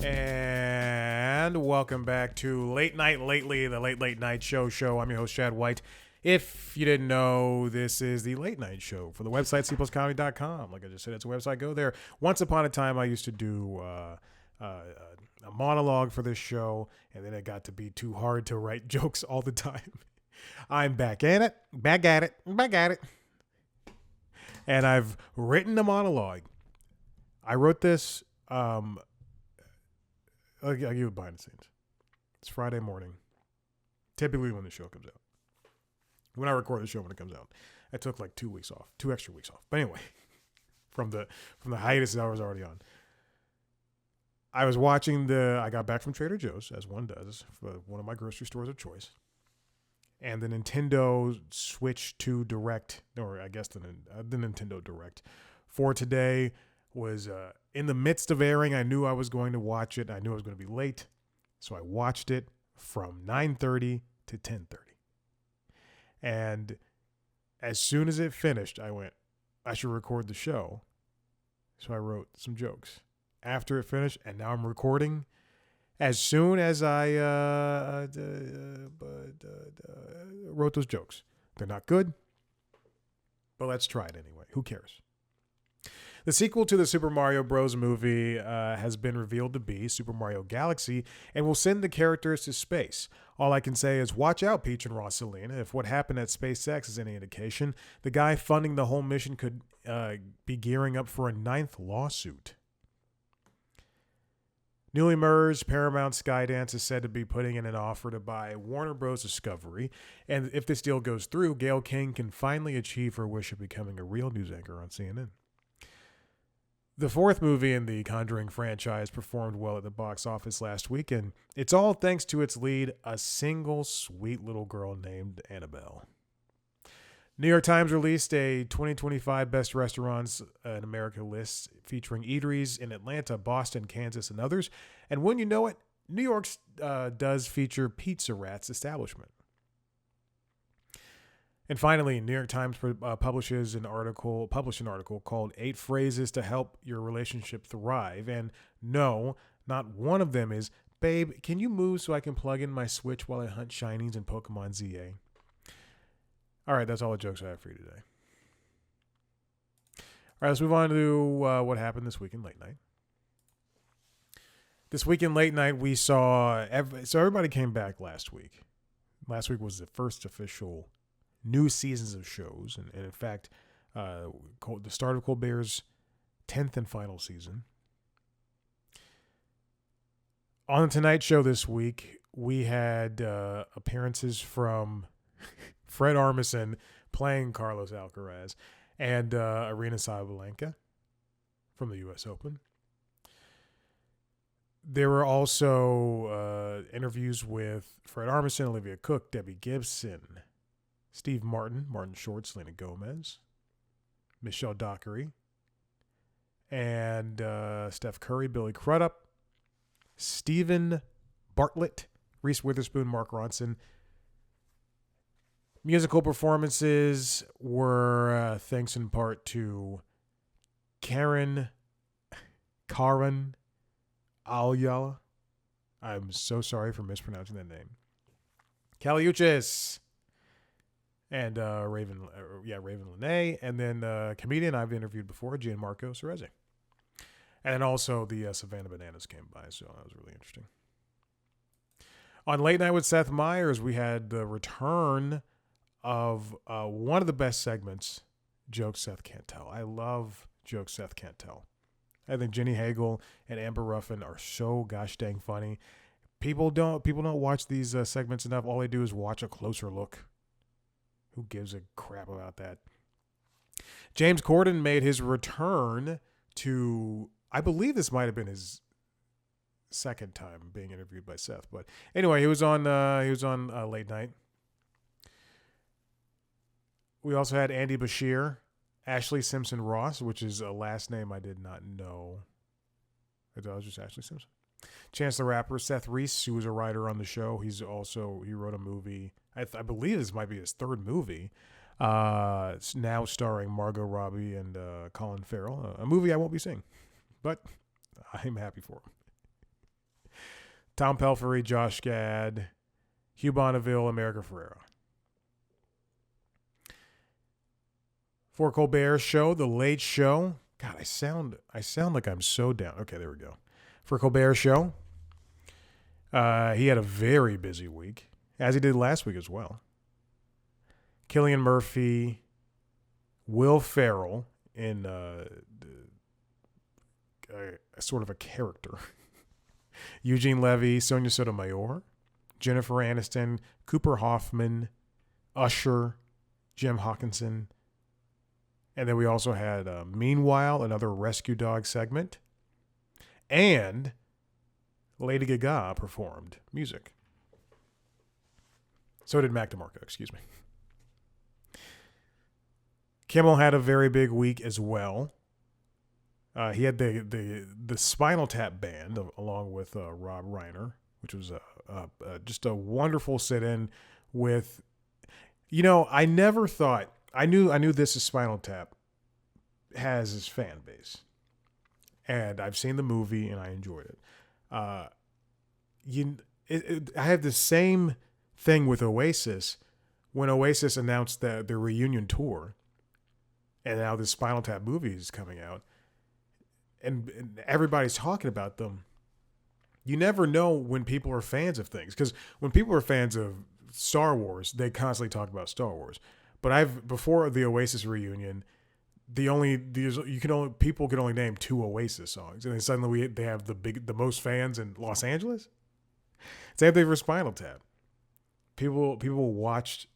And welcome back to Late Night Lately, the Late Night Show. I'm your host, Chad White. If you didn't know, this is the late night show for the website cpluscomedy.com. Like I just said, it's a website. Go there. Once upon a time, I used to do a monologue for this show, and then it got to be too hard to write jokes all the time. I'm back at it. And I've written a monologue. I wrote this. I'll give you behind the scenes. It's Friday morning, typically when the show comes out. When I record the show, when it comes out, I took like 2 weeks off, 2 extra weeks off. But anyway, from the hiatus that I was already on, I was watching I got back from Trader Joe's, as one does, for one of my grocery stores of choice, and the Nintendo Switch 2 Direct, or I guess the Nintendo Direct for today was in the midst of airing. I knew I was going to watch it. I knew I was going to be late. So I watched it from 9:30 to 10:30. And as soon as it finished, I went, I should record the show. So I wrote some jokes after it finished, and now I'm recording. As soon as I wrote those jokes. They're not good, but let's try it anyway. Who cares? The sequel to the Super Mario Bros. Movie has been revealed to be Super Mario Galaxy and will send the characters to space. All I can say is watch out, Peach and Rosalina. If what happened at SpaceX is any indication, the guy funding the whole mission could be gearing up for a 9th lawsuit. Newly merged Paramount Skydance is said to be putting in an offer to buy Warner Bros. Discovery, and if this deal goes through, Gayle King can finally achieve her wish of becoming a real news anchor on CNN. The 4th movie in the Conjuring franchise performed well at the box office last week, and it's all thanks to its lead, a single sweet little girl named Annabelle. New York Times released a 2025 Best Restaurants in America list featuring eateries in Atlanta, Boston, Kansas, and others. And when you know it, New York does feature Pizza Rat's establishment. And finally, New York Times published an article called 8 Phrases to Help Your Relationship Thrive. And no, not one of them is, babe, can you move so I can plug in my Switch while I hunt shinies in Pokemon ZA? All right, that's all the jokes I have for you today. All right, let's move on to what happened this week in late night. This week in late night, we saw... So everybody came back last week. Last week was the first official new seasons of shows, and in fact, the start of Colbert's 10th and final season. On the Tonight Show this week, we had appearances from Fred Armisen playing Carlos Alcaraz and Aryna Sabalenka from the U.S. Open. There were also interviews with Fred Armisen, Olivia Cook, Debbie Gibson, Steve Martin, Martin Short, Selena Gomez, Michelle Dockery, and Steph Curry, Billy Crudup, Stephen Bartlett, Reese Witherspoon, Mark Ronson. Musical performances were thanks in part to Karen Alyala. I'm so sorry for mispronouncing that name. Caliuchis. And Raven Lené, and then a comedian I've interviewed before, Gianmarco Cerezi. And then also the Savannah Bananas came by, so that was really interesting. On Late Night with Seth Meyers, we had the return of one of the best segments, Jokes Seth Can't Tell. I love Jokes Seth Can't Tell. I think Jenny Hagel and Amber Ruffin are so gosh dang funny. People don't watch these segments enough. All they do is watch a closer look. Who gives a crap about that? James Corden made his return to, I believe this might have been his second time being interviewed by Seth, but anyway, he was on Late Night. We also had Andy Bashir, Ashley Simpson Ross, which is a last name I did not know. I thought it was just Ashley Simpson. Chance the Rapper, Seth Reese, who was a writer on the show. He wrote a movie. I believe this might be his 3rd movie. It's now starring Margot Robbie and Colin Farrell. A movie I won't be seeing, but I'm happy for him. Tom Pelphrey, Josh Gad, Hugh Bonneville, America Ferrera. For Colbert's show, The Late Show. God, I sound like I'm so down. Okay, there we go. For Colbert's show, he had a very busy week, as he did last week as well. Cillian Murphy, Will Ferrell in sort of a character. Eugene Levy, Sonia Sotomayor, Jennifer Aniston, Cooper Hoffman, Usher, Jim Hawkinson. And then we also had Meanwhile, another Rescue Dog segment. And Lady Gaga performed music. So did Mac DeMarco, excuse me. Kimmel had a very big week as well. He had the Spinal Tap Band along with Rob Reiner, which was just a wonderful sit-in with, I never thought, I knew This Is Spinal Tap has his fan base. And I've seen the movie and I enjoyed it. I have the same thing with Oasis when Oasis announced their reunion tour. And now this Spinal Tap movie is coming out. And everybody's talking about them. You never know when people are fans of things. Because when people are fans of Star Wars, they constantly talk about Star Wars. But before the Oasis reunion, people can only name 2 Oasis songs. And then suddenly they have the most fans in Los Angeles. Same thing for Spinal Tap. People watched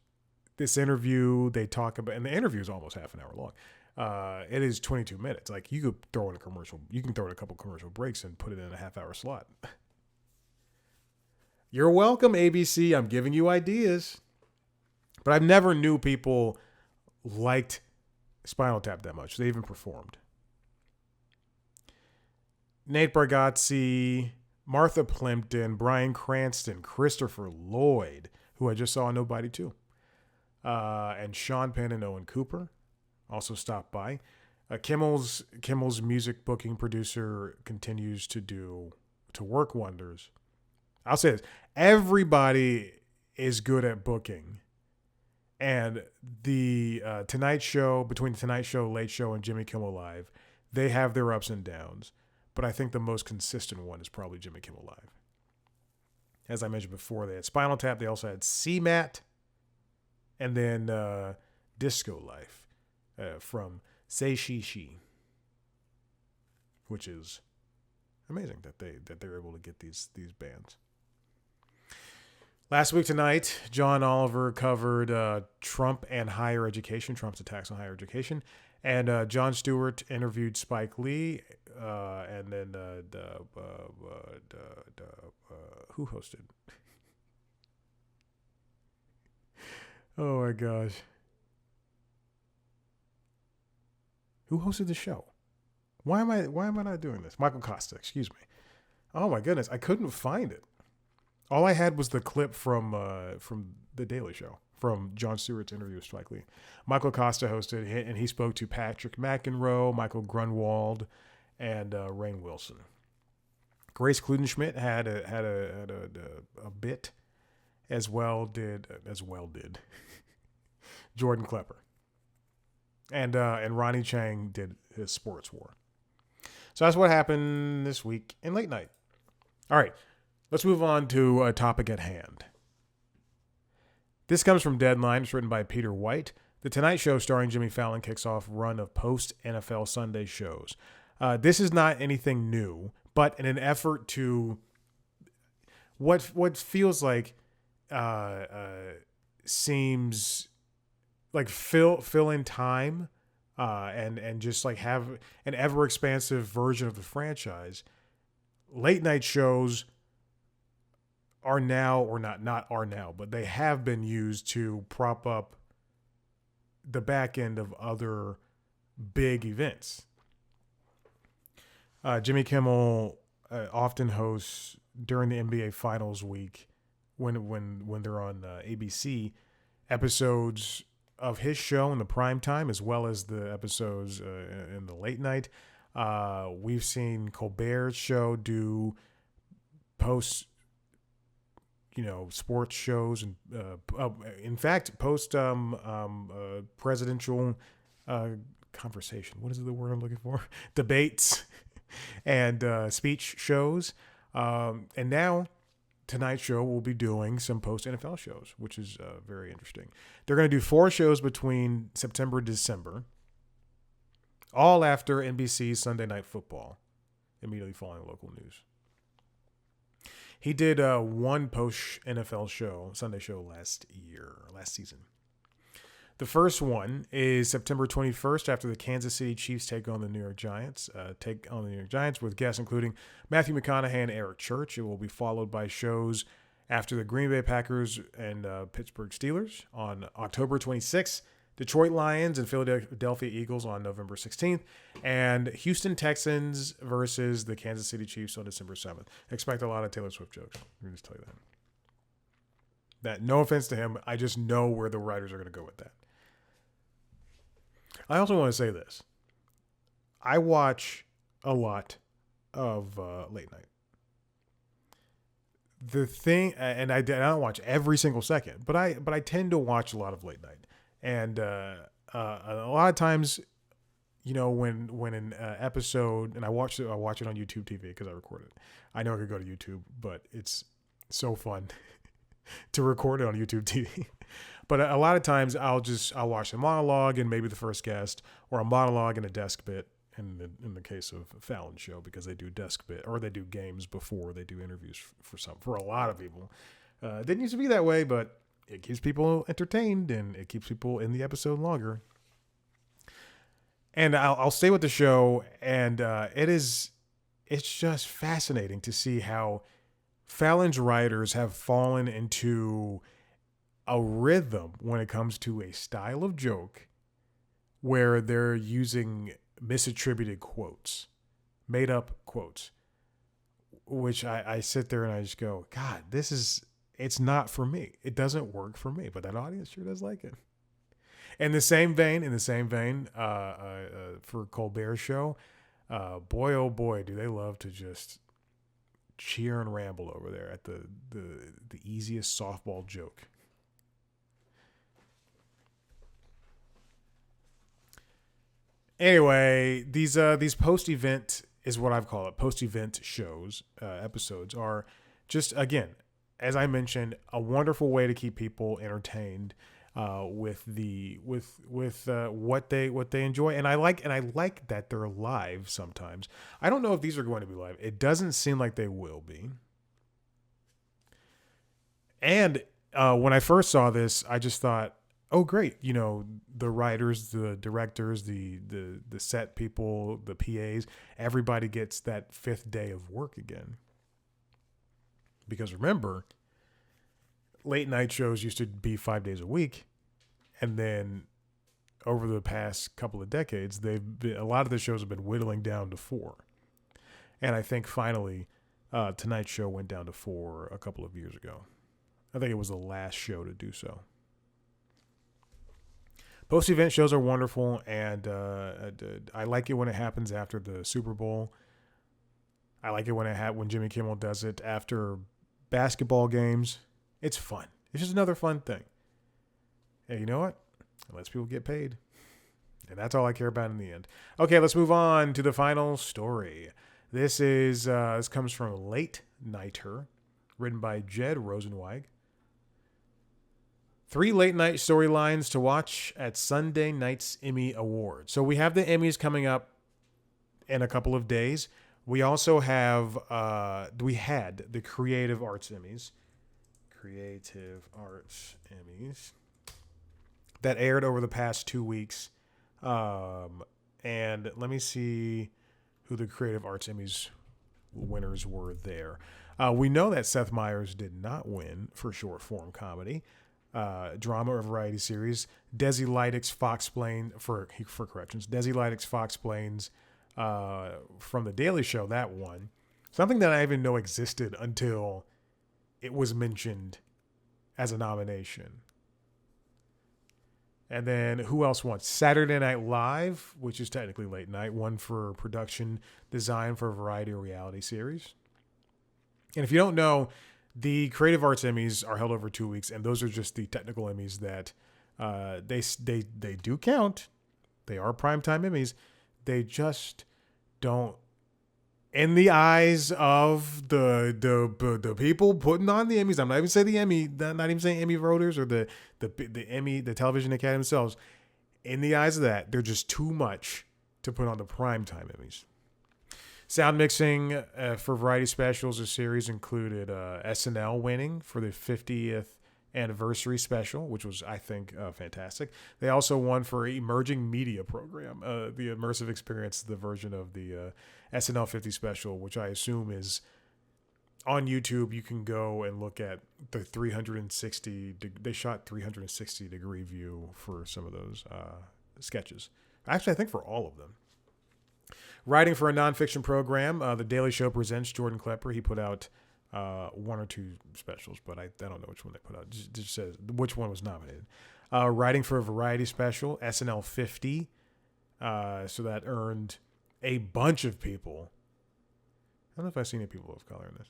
this interview. They talk about, and the interview is almost half an hour long. It is 22 minutes. Like you could throw in a commercial. You can throw in a couple commercial breaks and put it in a half-hour slot. You're welcome, ABC. I'm giving you ideas. But I've never knew people liked Spinal Tap that much. They even performed. Nate Bargatze, Martha Plimpton, Bryan Cranston, Christopher Lloyd, who I just saw in Nobody 2, and Sean Penn and Owen Cooper also stopped by. Kimmel's music booking producer continues to work wonders. I'll say this. Everybody is good at booking. And the Tonight Show, between the Tonight Show, Late Show, and Jimmy Kimmel Live, they have their ups and downs. But I think the most consistent one is probably Jimmy Kimmel Live. As I mentioned before, they had Spinal Tap. They also had CMAT. And then Disco Life from Say She She. Which is amazing that they're able to get these bands. Last week tonight, John Oliver covered Trump and higher education, Trump's attacks on higher education. And Jon Stewart interviewed Spike Lee. And then who hosted? Oh my gosh. Who hosted the show? Why am I not doing this? Michael Costa, excuse me. Oh my goodness, I couldn't find it. All I had was the clip from The Daily Show, from Jon Stewart's interview with Spike Lee. Michael Costa hosted, and he spoke to Patrick McEnroe, Michael Grunwald, and Rainn Wilson. Grace Kludenschmidt had a bit, as well did Jordan Klepper, and Ronnie Chang did his sports war. So that's what happened this week in late night. All right. Let's move on to a topic at hand. This comes from Deadline. It's written by Peter White. The Tonight Show starring Jimmy Fallon kicks off run of post-NFL Sunday shows. This is not anything new, but in an effort to what feels like seems like fill in time and just like have an ever expansive version of the franchise. Late night shows are now, or not are now, but they have been used to prop up the back end of other big events. Jimmy Kimmel often hosts during the NBA Finals week when they're on ABC episodes of his show in the prime time, as well as the episodes in the late night. We've seen Colbert's show do post sports shows and in fact post presidential conversation. What is the word I'm looking for? Debates and speech shows. And now Tonight Show will be doing some post NFL shows, which is very interesting. They're going to do 4 shows between September and December, all after NBC's Sunday Night Football, immediately following local news. He did one post NFL show, Sunday show last season. The first one is September 21st after the Kansas City Chiefs take on the New York Giants. With guests including Matthew McConaughey and Eric Church. It will be followed by shows after the Green Bay Packers and Pittsburgh Steelers on October 26th, Detroit Lions and Philadelphia Eagles on November 16th, and Houston Texans versus the Kansas City Chiefs on December 7th. Expect a lot of Taylor Swift jokes. Let me just tell you that. No offense to him, I just know where the writers are going to go with that. I also want to say this. I watch a lot of late night. The thing, and I don't watch every single second, but I tend to watch a lot of late night. And a lot of times, when an episode, and I watch it on YouTube TV because I record it. I know I could go to YouTube, but it's so fun to record it on YouTube TV. But a lot of times I'll watch a monologue and maybe the first guest, or a monologue and a desk bit. In the case of Fallon's show, because they do desk bit or they do games before they do interviews for a lot of people. It didn't used to be that way, but it keeps people entertained and it keeps people in the episode longer. And I'll stay with the show, and it's just fascinating to see how Fallon's writers have fallen into a rhythm when it comes to a style of joke where they're using misattributed quotes, made up quotes, which I sit there and I just go, God, it's not for me. It doesn't work for me, but that audience sure does like it. In the same vein, for Colbert's show, boy, oh boy, do they love to just cheer and ramble over there at the easiest softball joke. Anyway, these post-event is what I've called it. Post-event shows, episodes are just, again, as I mentioned, a wonderful way to keep people entertained with what they enjoy. And I like that they're live sometimes. I don't know if these are going to be live. It doesn't seem like they will be. And when I first saw this, I just thought, oh, great. The writers, the directors, the set people, the PAs, everybody gets that 5th day of work again. Because remember, late night shows used to be 5 days a week. And then over the past couple of decades, a lot of the shows have been whittling down to 4. And I think finally, Tonight Show went down to 4 a couple of years ago. I think it was the last show to do so. Post-event shows are wonderful, and I like it when it happens after the Super Bowl. I like it when Jimmy Kimmel does it after basketball games. It's fun. It's just another fun thing. And you know what? It lets people get paid. And that's all I care about in the end. Okay, let's move on to the final story. This comes from Late Nighter, written by Jed Rosenweig. 3 late night storylines to watch at Sunday night's Emmy Awards. So we have the Emmys coming up in a couple of days. We also had the Creative Arts Emmys. That aired over the past 2 weeks. And let me see who the Creative Arts Emmys winners were there. We know that Seth Meyers did not win for short form comedy. Drama or variety series. Desi Lydick's Foxplain for corrections. Desi Lydick's Foxplains from The Daily Show, that one. Something that I didn't even know existed until it was mentioned as a nomination. And then who else won? Saturday Night Live, which is technically late night, won for production design for a variety or reality series. And if you don't know, The Creative Arts Emmys are held over 2 weeks, and those are just the technical Emmys that they do count. They are primetime Emmys. They just don't, in the eyes of the people putting on the Emmys. I'm not even saying the Emmy, not even saying Emmy voters or the Emmy, the Television Academy themselves. In the eyes of that, they're just too much to put on the primetime Emmys. Sound mixing for variety specials or series included SNL winning for the 50th anniversary special, which was, I think, fantastic. They also won for emerging media program, the immersive experience, the version of the SNL 50 special, which I assume is on YouTube. You can go and look at the 360. They shot 360 degree view for some of those sketches. Actually, I think for all of them. Writing for a nonfiction program, The Daily Show presents Jordan Klepper. He put out one or two specials, but I don't know which one they put out. Just says which one was nominated. Writing for a variety special, SNL 50. So that earned a bunch of people. I don't know if I've seen any people of color in this.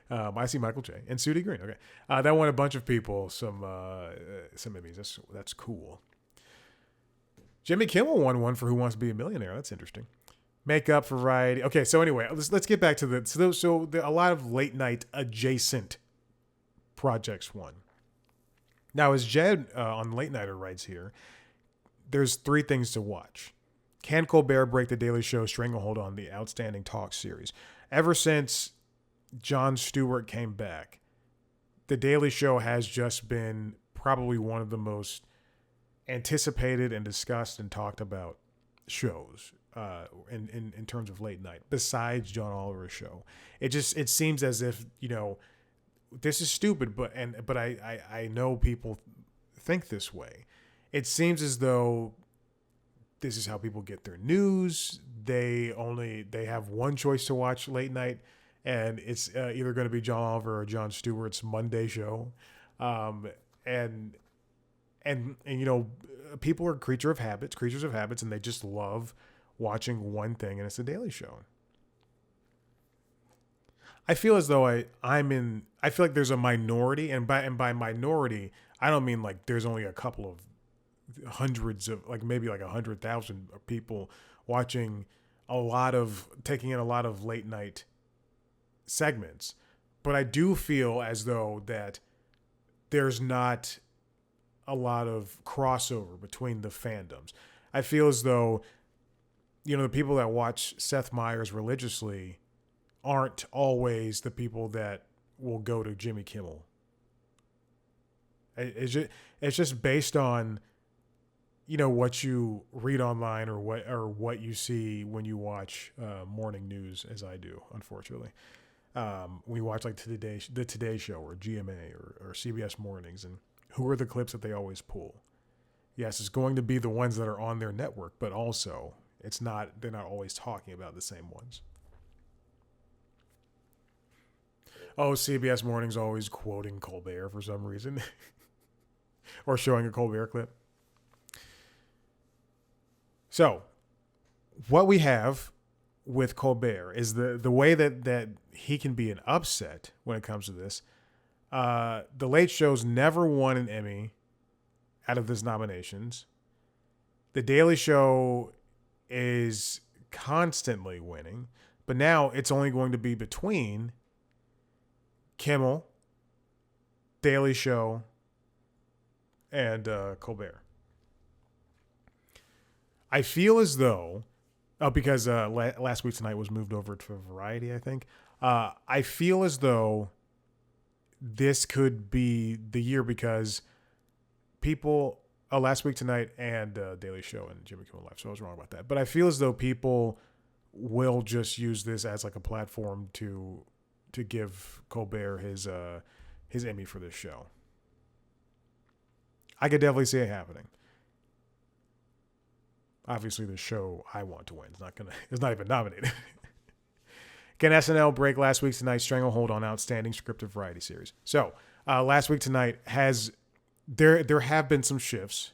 I see Michael J. and Sudie Green. Okay, that won a bunch of people some Emmys. That's cool. Jimmy Kimmel won one for Who Wants to Be a Millionaire. That's interesting. Makeup for variety. Okay, so anyway, let's get back to a lot of late night adjacent projects won. Now, as Jed on Late Nighter writes here, there's 3 things to watch. Can Colbert break the Daily Show stranglehold on the Outstanding Talk series? Ever since Jon Stewart came back, the Daily Show has just been probably one of the most anticipated and discussed and talked about shows in terms of late night, besides John Oliver's show. It seems as if, this is stupid, but I know people think this way. It seems as though this is how people get their news. They have one choice to watch late night, and it's either going to be John Oliver or Jon Stewart's Monday show. And people are creatures of habits, and they just love watching one thing, and it's the Daily Show. I feel as though I feel like there's a minority, and by minority, I don't mean like there's only a couple of hundreds of, like maybe like 100,000 people watching taking in a lot of late night segments. But I do feel as though that there's not a lot of crossover between the fandoms. I feel as though, the people that watch Seth Meyers religiously aren't always the people that will go to Jimmy Kimmel. It's just based on, what you read online or what you see when you watch morning news, as I do, unfortunately. We watch like the Today Show or GMA or CBS Mornings, and who are the clips that they always pull? Yes, it's going to be the ones that are on their network, but also they're not always talking about the same ones. Oh, CBS Morning's always quoting Colbert for some reason. Or showing a Colbert clip. So, what we have with Colbert is the way that he can be an upset when it comes to this. The Late Show's never won an Emmy out of his nominations. The Daily Show is constantly winning, but now it's only going to be between Kimmel, Daily Show, and Colbert. I feel as though, because Last Week Tonight was moved over to Variety, I think. I feel as though this could be the year because people, Last Week Tonight and Daily Show and Jimmy Kimmel Live, so I was wrong about that. But I feel as though people will just use this as like a platform to give Colbert his Emmy for this show. I could definitely see it happening. Obviously, the show I want to win is not even nominated. Can SNL break Last Week Tonight's stranglehold on outstanding scripted variety series? So, Last Week Tonight there have been some shifts.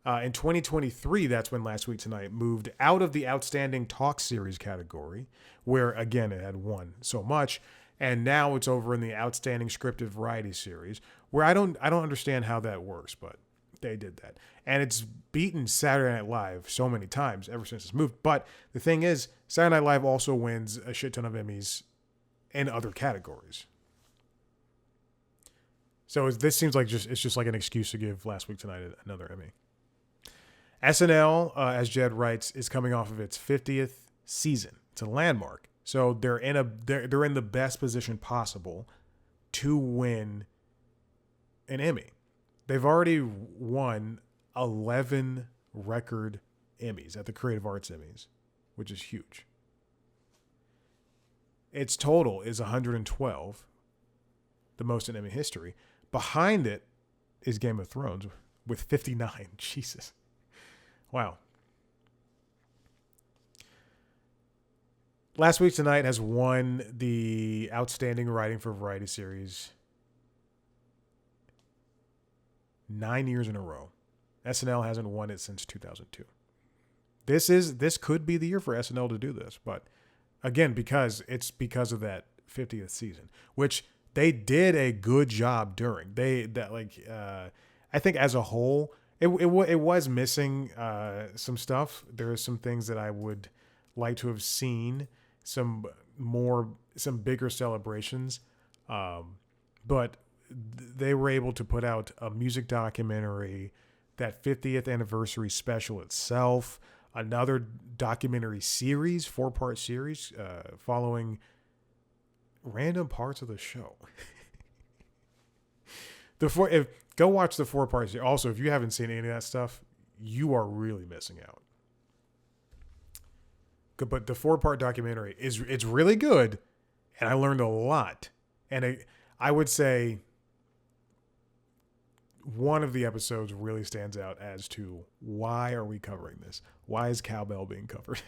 In 2023, that's when Last Week Tonight moved out of the outstanding talk series category, where again it had won so much, And now it's over in the Outstanding Scripted Variety Series, where I don't understand how that works, but they did that. And it's beaten Saturday Night Live so many times ever since it's moved. But the thing is, Saturday Night Live also wins a shit ton of Emmys in other categories. So this seems like it's just like an excuse to give Last Week Tonight another Emmy. SNL, as Jed writes, is coming off of its 50th season. It's a landmark. So they're in the best position possible to win an Emmy. They've already won 11 record Emmys at the Creative Arts Emmys, which is huge. Its total is 112, the most in Emmy history. Behind it is Game of Thrones with 59. Jesus. Wow. Last Week Tonight has won the Outstanding Writing for Variety Series 9 years in a row. SNL hasn't won it since 2002. This could be the year for SNL to do this, but again, because of that 50th season, which they did a good job during. I think as a whole, it was missing some stuff. There are some things that I would like to have seen, some bigger celebrations, but they were able to put out a music documentary, that 50th anniversary special itself, another documentary series, 4-part series, following random parts of the show. Go watch the 4-part series. Also, if you haven't seen any of that stuff, you are really missing out. But the 4-part documentary it's really good, and I learned a lot. And I would say one of the episodes really stands out as to why are we covering this? Why is cowbell being covered?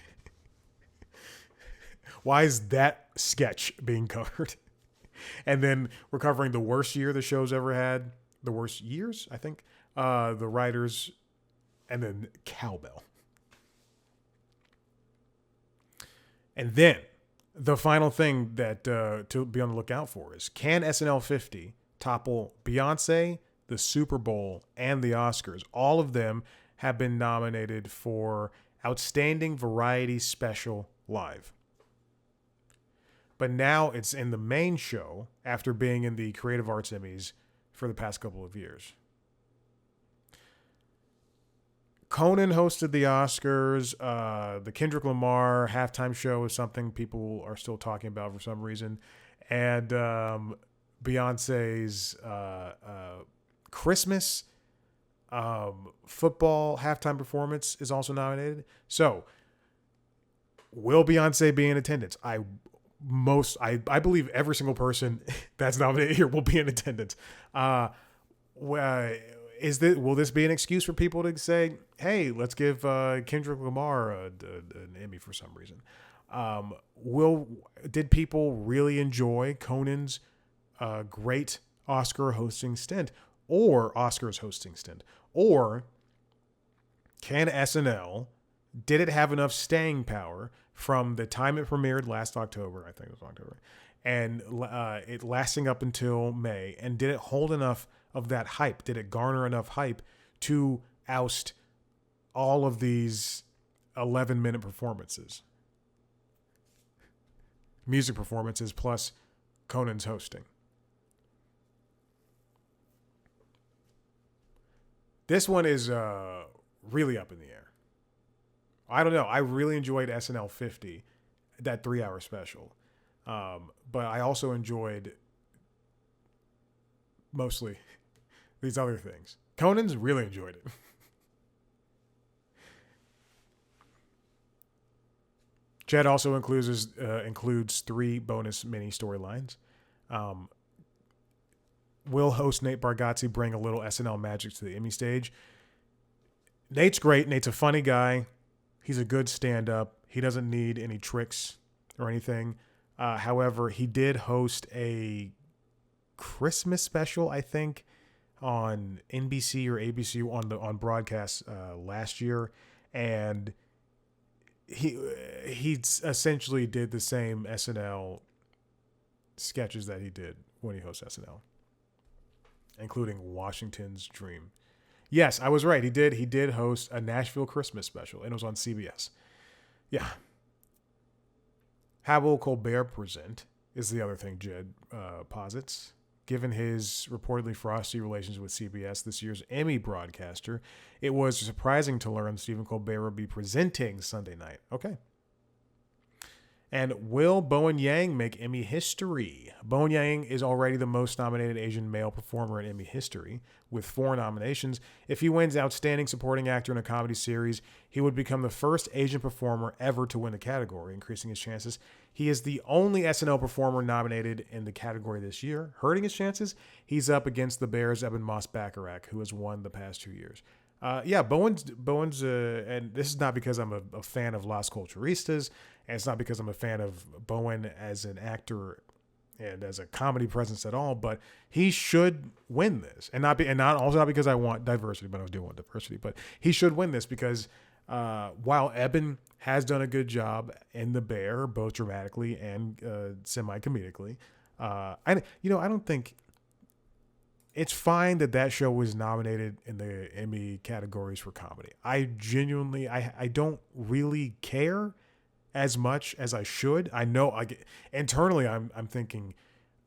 Why is that sketch being covered? And then we're covering the worst year the show's ever had. The worst years, I think. The writers, and then cowbell. And then the final thing that to be on the lookout for is, can SNL 50 topple Beyonce, the Super Bowl, and the Oscars? All of them have been nominated for Outstanding Variety Special Live. But now it's in the main show after being in the Creative Arts Emmys for the past couple of years. Conan hosted the Oscars. The Kendrick Lamar halftime show is something people are still talking about for some reason. And Beyonce's Christmas football halftime performance is also nominated. So, will Beyonce be in attendance? I believe every single person that's nominated here will be in attendance. Will this be an excuse for people to say, hey, let's give Kendrick Lamar an Emmy for some reason? Did people really enjoy Conan's great Oscars hosting stint? Or can SNL, did it have enough staying power from the time it premiered last October, I think it was October, and it lasting up until May, and did it hold enough of that hype? Did it garner enough hype to oust all of these 11-minute performances? Music performances plus Conan's hosting. This one is really up in the air. I don't know. I really enjoyed SNL 50, that 3-hour special. But I also enjoyed mostly these other things. Conan's really enjoyed it. Jed also includes 3 bonus mini storylines. Will host Nate Bargatze bring a little SNL magic to the Emmy stage? Nate's great. Nate's a funny guy. He's a good stand-up. He doesn't need any tricks or anything. However, he did host a Christmas special, I think, on NBC or ABC on broadcast last year, and he essentially did the same SNL sketches that he did when he hosts SNL, including Washington's Dream. Yes, I was right. He did host a Nashville Christmas special, and it was on CBS. Yeah. How will Colbert present is the other thing Jed posits. Given his reportedly frosty relations with CBS, this year's Emmy broadcaster, it was surprising to learn Stephen Colbert would be presenting Sunday night. Okay. And will Bowen Yang make Emmy history? Bowen Yang is already the most nominated Asian male performer in Emmy history, with 4 nominations. If he wins Outstanding Supporting Actor in a Comedy Series, he would become the first Asian performer ever to win the category, increasing his chances. He is the only SNL performer nominated in the category this year, hurting his chances. He's up against the Bears' Eben Moss-Bacharach, who has won the past 2 years. Bowen's, and this is not because I'm a fan of Las Culturistas, and it's not because I'm a fan of Bowen as an actor and as a comedy presence at all, but he should win this, and not because I want diversity, but I do want diversity, but he should win this because while Eben has done a good job in The Bear, both dramatically and semi-comedically, I don't think. It's fine that show was nominated in the Emmy categories for comedy. I genuinely, I don't really care as much as I should. I know internally I'm thinking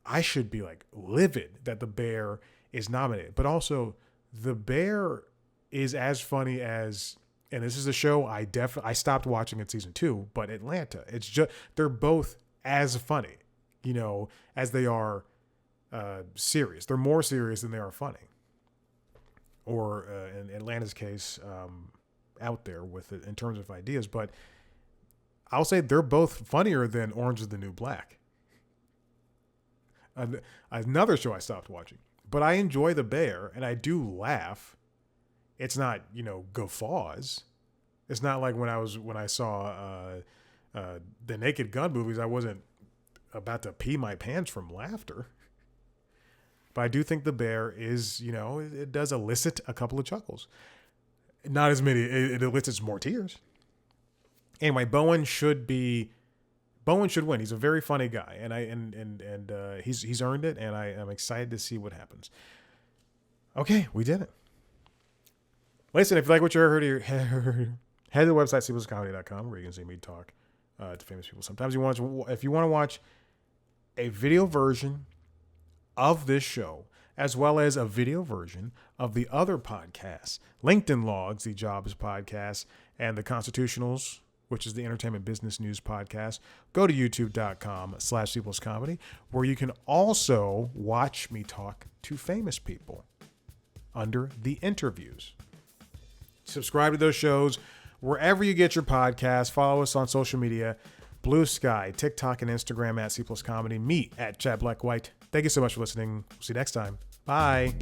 I should be like livid that The Bear is nominated, but also The Bear is as funny as, and this is a show I stopped watching in season 2, but Atlanta, it's just, they're both as funny, as they are serious. They're more serious than they are funny. Or in Atlanta's case, out there with it in terms of ideas. But I'll say they're both funnier than Orange is the New Black. Another show I stopped watching. But I enjoy The Bear, and I do laugh. It's not, guffaws. It's not like when I saw the Naked Gun movies, I wasn't about to pee my pants from laughter. But I do think The Bear is, it does elicit a couple of chuckles. Not as many. It elicits more tears. Anyway, Bowen should win. He's a very funny guy, and he's earned it, and I'm excited to see what happens. Okay, we did it. Listen, if you like what you heard here, head to the website cpluscomedy.com, where you can see me talk to famous people. Sometimes if you want to watch a video version of this show, as well as a video version of the other podcasts, LinkedIn Logs, the Jobs podcast, and the Constitutionals, which is the entertainment business news podcast, go to youtube.com/cpluscomedy, where you can also watch me talk to famous people under the interviews. Subscribe to those shows wherever you get your podcasts. Follow us on social media, Blue Sky, TikTok, and Instagram @cpluscomedy. Me @ChadBlackWhite. Thank you so much for listening. See you next time. Bye.